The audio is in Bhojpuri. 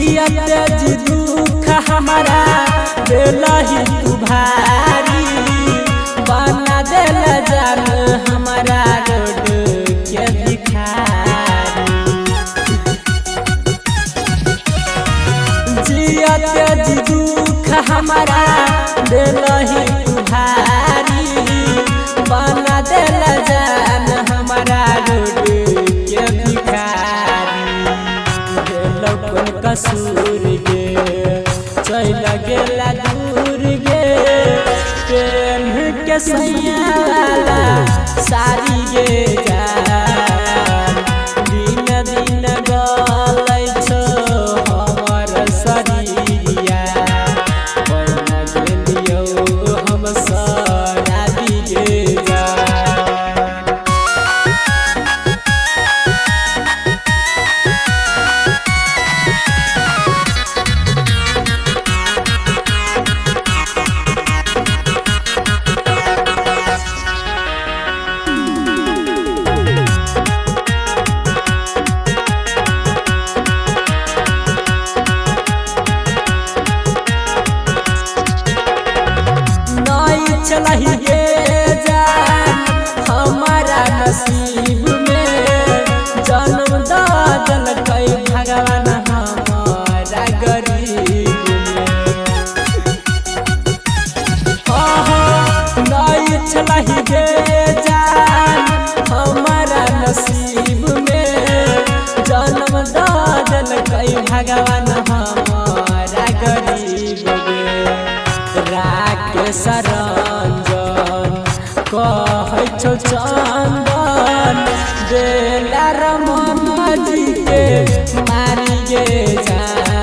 जियत जी दुख हमारा दिलही तू भारी बना दिल जान हमारा रोड के भिखारी जियत जी दुख हमारा दिलही तू भारी बना दिल जान हमारा रोड के भिखारी दिल कसूर गे चल गेला दूर गे प्रेम के सैयाला सारी गे जान दिन दिन गलै छो हमर शरीरिया बना गेलियो हम सराबी गे जान चलही गे जान हमारा नसीब में जन्म दल कई भगवान हमारा गरीब में नहीं चलही गे जान हमारा नसीब में जन्म दल कई भगवान हमारा गरीब में राकेश रंजन कहै छौ चंदन बेला रमन जी के मारी गे जान